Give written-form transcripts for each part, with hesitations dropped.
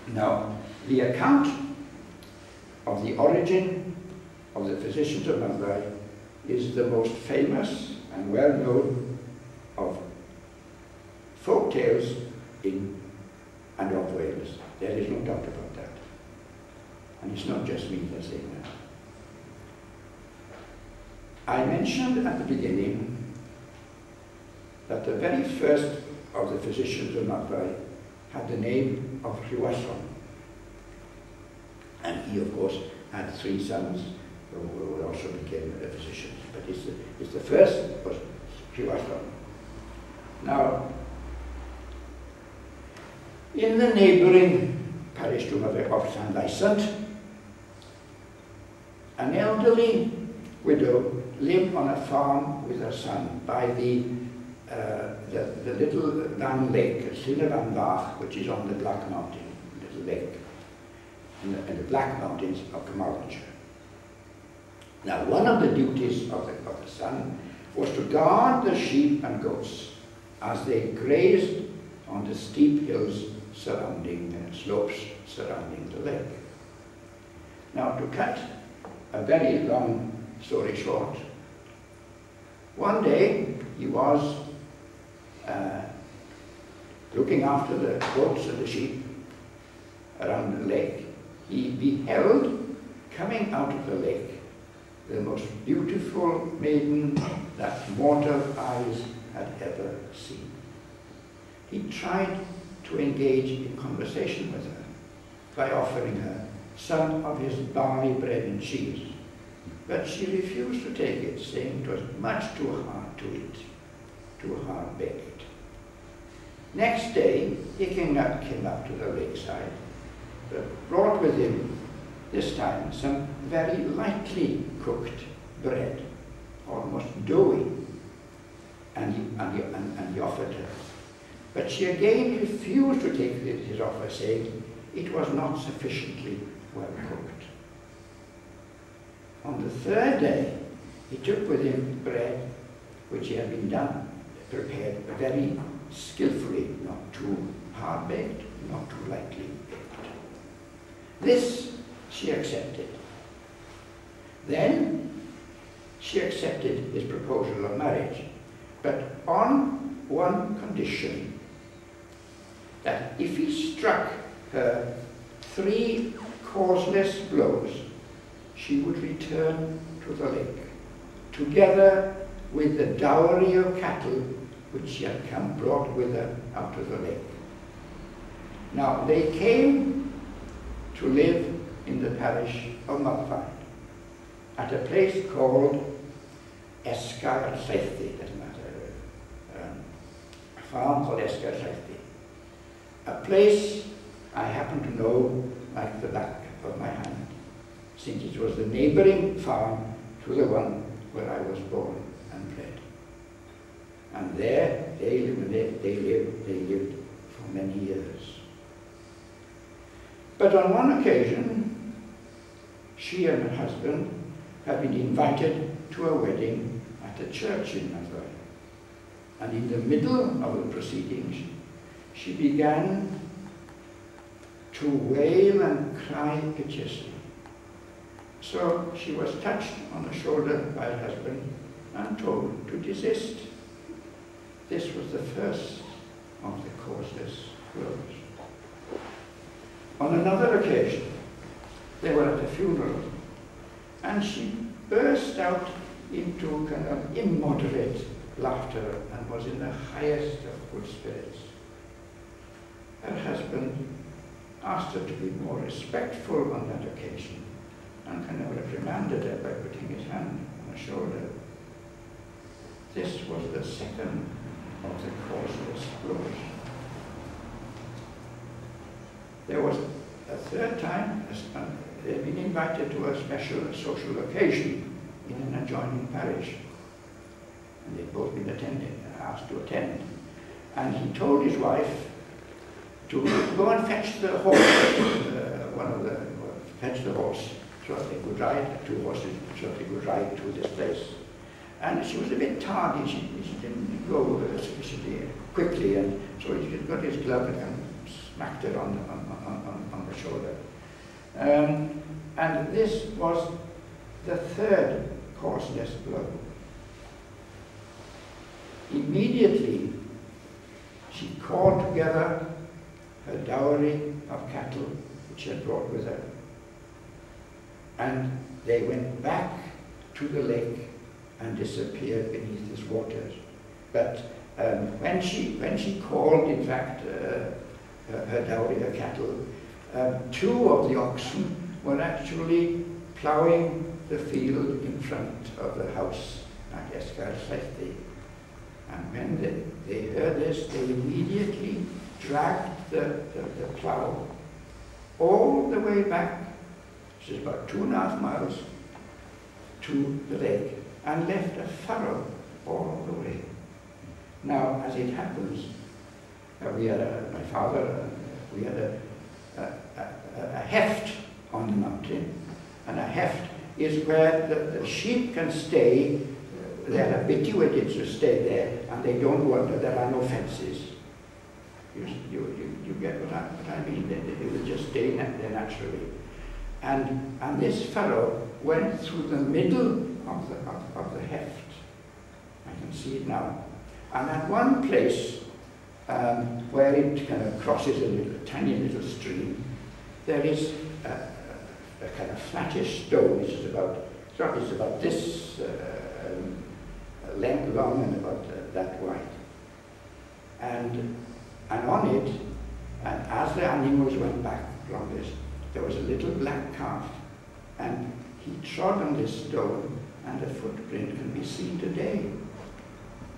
Now, the account of the origin of the physicians of Mumbai is the most famous and well-known of folk tales in and of Wales. There is no doubt about that. And it's not just me that's saying that. I mentioned at the beginning that the very first of the physicians of Mumbai had the name of Rhiwallon. And he, of course, had 3 sons who also became physicians. But it's the first was Rhiwallon. Now, in the neighbouring parish of Llanlysant, an elderly widow lived on a farm with her son by the little Lan Lake, Llyn Bach, which is on the Black Mountain, little lake, in the Black Mountains of Carmarthenshire. Now, one of the duties of the son was to guard the sheep and goats as they grazed on the steep hills surrounding, slopes surrounding the lake. Now, to cut a very long story short, one day he was looking after the goats and the sheep around the lake. He beheld coming out of the lake the most beautiful maiden that mortal eyes had ever seen. He tried to engage in conversation with her by offering her some of his barley bread and cheese, but she refused to take it, saying it was much too hard to eat, too hard baked. Next day, he came up to the lakeside, but brought with him, this time, some very lightly cooked bread, almost doughy, and he offered her. But she again refused to take his offer, saying it was not sufficiently well cooked. On the 3rd day, he took with him bread which he had been prepared very skillfully, not too hard-baked, not too lightly baked. This she accepted. Then she accepted his proposal of marriage, but on one condition, that if he struck her 3 causeless blows, she would return to the lake, together with the dowry of cattle which she had brought with her out of the lake. Now, they came to live in the parish of Mumbai, at a place called Aberystwyth, doesn't matter, a farm called Aberystwyth. A place I happen to know like the back of my hand, since it was the neighbouring farm to the one where I was born and bred. And there they lived for many years. But on one occasion, she and her husband had been invited to a wedding at a church in Mumbai. And in the middle of the proceedings, she began to wail and cry piteously. So she was touched on the shoulder by her husband and told to desist. This was the first of the causeless blows. On another occasion, they were at a funeral, and she burst out into kind of immoderate laughter and was in the highest of good spirits. Her husband asked her to be more respectful on that occasion and kind of reprimanded her by putting his hand on her shoulder. This was the second of the causeless blows. There was a 3rd time, they had been invited to a special social occasion in an adjoining parish. And they'd both been asked to attend. And he told his wife to go and fetch the horse, fetch the horse, so that they could ride, 2 horses, so that they could ride to this place. And she was a bit tardy, she didn't go sufficiently quickly, and so he got his glove and smacked her on the shoulder. And this was the third causeless blow. Immediately, she called together her dowry of cattle which she had brought with her, and they went back to the lake and disappeared beneath its waters. But when she called, in fact, her dowry, her cattle, two of the oxen were actually ploughing the field in front of the house at Aberystwyth. And when they heard this, they immediately dragged the plough all the way back, which is about 2.5 miles, to the lake, and left a furrow all the way. Now, as it happens, we had my father, we had a heft on the mountain, and a heft is where the sheep can stay. They're habituated to stay there, and they don't wander. There are no fences. You get what I mean? They will just stay there naturally. And this furrow went through the middle of the heft. I can see it now. And at one place where it kind of crosses a tiny little stream, there is a kind of flattish stone, which is about this length long and about that wide. And on it, and as the animals went back from this, there was a little black calf, and he trod on this stone, and the footprint can be seen today.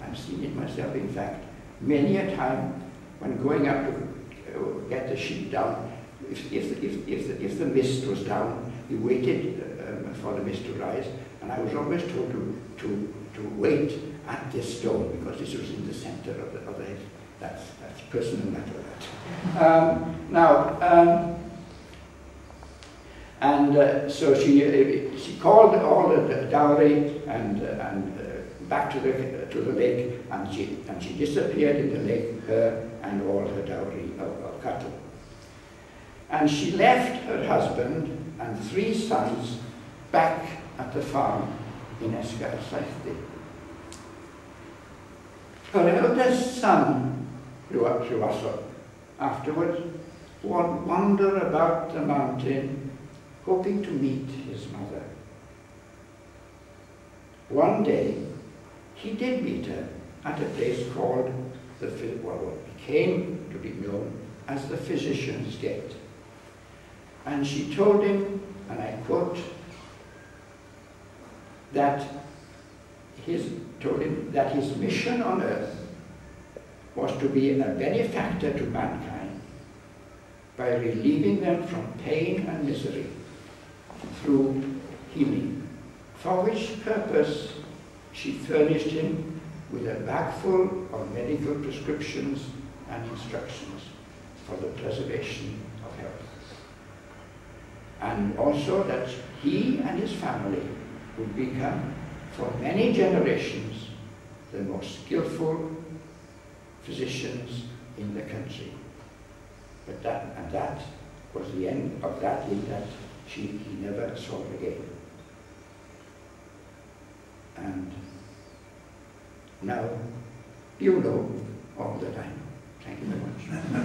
I've seen it myself, in fact, many a time when going up to get the sheep down. If the mist was down, we waited for the mist to rise, and I was always told to wait at this stone, because this was in the center of the head. That's personal matter. So she called all the dowry and back to the lake, and she disappeared in the lake, her and all her dowry of cattle. And she left her husband and 3 sons back at the farm in Aberystwyth. Her eldest son grew up to us afterwards, would wander about the mountain, hoping to meet his mother. One day, he did meet her at a place called what became to be known as the Physician's Gate. And she told him, and I quote, that his mission on earth was to be a benefactor to mankind by relieving them from pain and misery through healing, for which purpose she furnished him with a bag full of medical prescriptions and instructions for the preservation of health. And also that he and his family would become, for many generations, the most skillful physicians in the country. But that was the end of that, in that he never saw again. And now you know all that I know. Thank you very much.